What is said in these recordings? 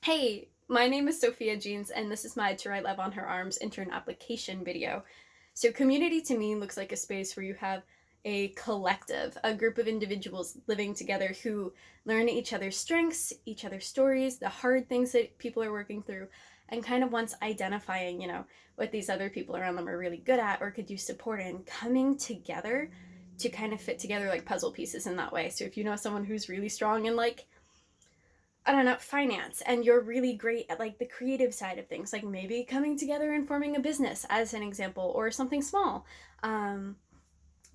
Hey, my name is Sofia Jeans, and this is my To Write Love on Her Arms intern application video. So community to me looks like a space where you have a collective, a group of individuals living together who learn each other's strengths, each other's stories, the hard things that people are working through, and kind of once identifying, what these other people around them are really good at or could use support in, coming together to kind of fit together like puzzle pieces in that way. So if you know someone who's really strong in I don't know, finance, and you're really great at like the creative side of things, like maybe coming together and forming a business as an example, or something small. Um,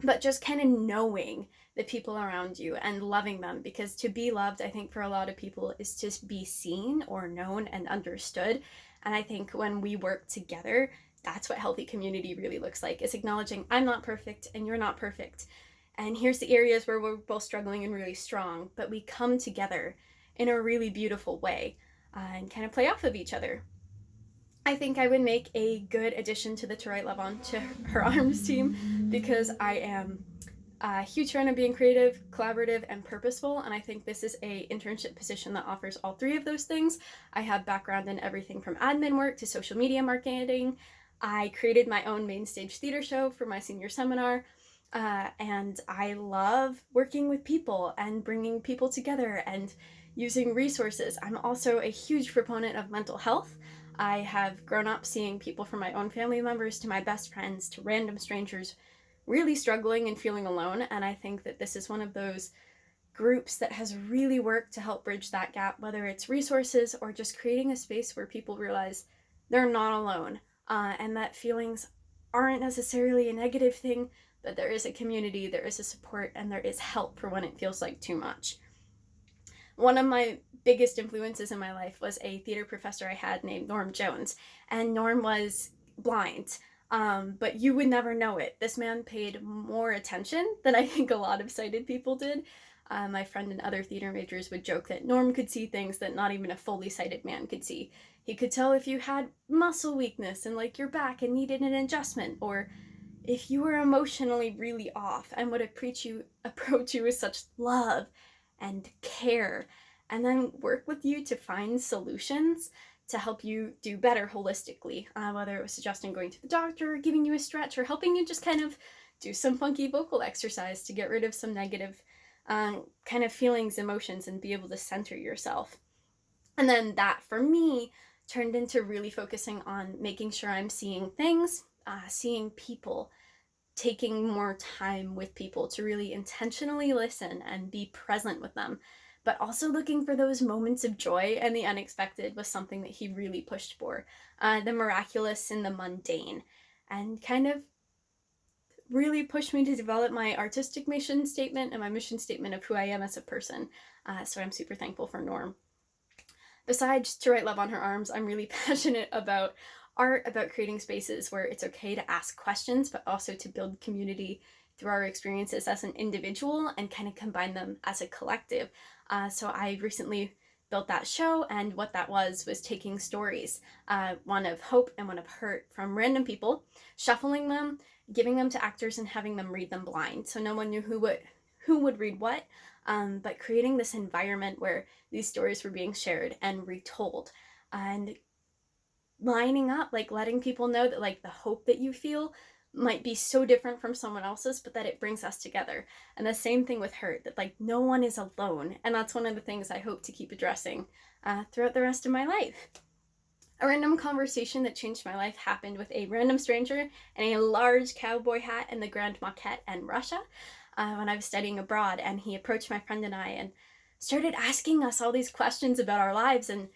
but just kind of knowing the people around you and loving them, because to be loved, I think for a lot of people, is to be seen or known and understood. And I think when we work together, that's what healthy community really looks like. It's acknowledging I'm not perfect and you're not perfect. And here's the areas where we're both struggling and really strong, but we come together in a really beautiful way and kind of play off of each other. I think I would make a good addition to the To Write Love on to Her Arms team because I am a huge fan of being creative, collaborative, and purposeful, and I think this is a internship position that offers all three of those things. I have background in everything from admin work to social media marketing. I created my own main stage theater show for my senior seminar, and I love working with people and bringing people together and using resources. I'm also a huge proponent of mental health. I have grown up seeing people from my own family members to my best friends to random strangers really struggling and feeling alone, and I think that this is one of those groups that has really worked to help bridge that gap, whether it's resources or just creating a space where people realize they're not alone, and that feelings aren't necessarily a negative thing, but there is a community, there is a support, and there is help for when it feels like too much. One of my biggest influences in my life was a theater professor I had named Norm Jones, and Norm was blind. But you would never know it. This man paid more attention than I think a lot of sighted people did. My friend and other theater majors would joke that Norm could see things that not even a fully sighted man could see. He could tell if you had muscle weakness and like your back and needed an adjustment, or if you were emotionally really off, and would approach you with such love and care, and then work with you to find solutions to help you do better holistically, whether it was suggesting going to the doctor, or giving you a stretch, or helping you just kind of do some funky vocal exercise to get rid of some negative kind of feelings, emotions, and be able to center yourself. And then that, for me, turned into really focusing on making sure I'm seeing things, seeing people, taking more time with people to really intentionally listen and be present with them, but also looking for those moments of joy, and the unexpected was something that he really pushed for, the miraculous and the mundane, and kind of really pushed me to develop my artistic mission statement and my mission statement of who I am as a person. So I'm super thankful for Norm. Besides To Write Love on Her Arms, I'm really passionate about art, about creating spaces where it's okay to ask questions, but also to build community through our experiences as an individual and kind of combine them as a collective. So I recently built that show, and what that was taking stories, one of hope and one of hurt, from random people, shuffling them, giving them to actors, and having them read them blind. So no one knew who would read what, but creating this environment where these stories were being shared and retold, and lining up, like letting people know that like the hope that you feel might be so different from someone else's, but that it brings us together. And the same thing with hurt, that like no one is alone. And that's one of the things I hope to keep addressing throughout the rest of my life. A random conversation that changed my life happened with a random stranger in a large cowboy hat in the Grand Maquette in Russia, when I was studying abroad, and he approached my friend and I and started asking us all these questions about our lives. And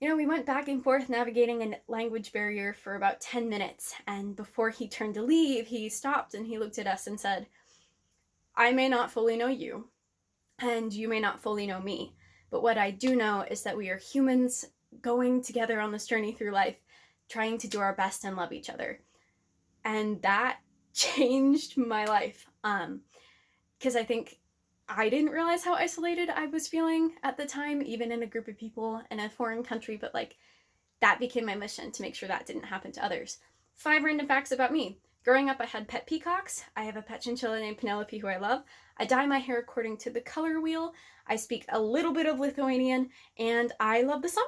we went back and forth navigating a language barrier for about 10 minutes, and before he turned to leave, he stopped and he looked at us and said, I may not fully know you, and you may not fully know me, but what I do know is that we are humans going together on this journey through life, trying to do our best and love each other. And that changed my life, because I think I didn't realize how isolated I was feeling at the time, even in a group of people in a foreign country, but like that became my mission to make sure that didn't happen to others. 5 random facts about me. Growing up, I had pet peacocks. I have a pet chinchilla named Penelope, who I love. I dye my hair according to the color wheel. I speak a little bit of Lithuanian, and I love the summer.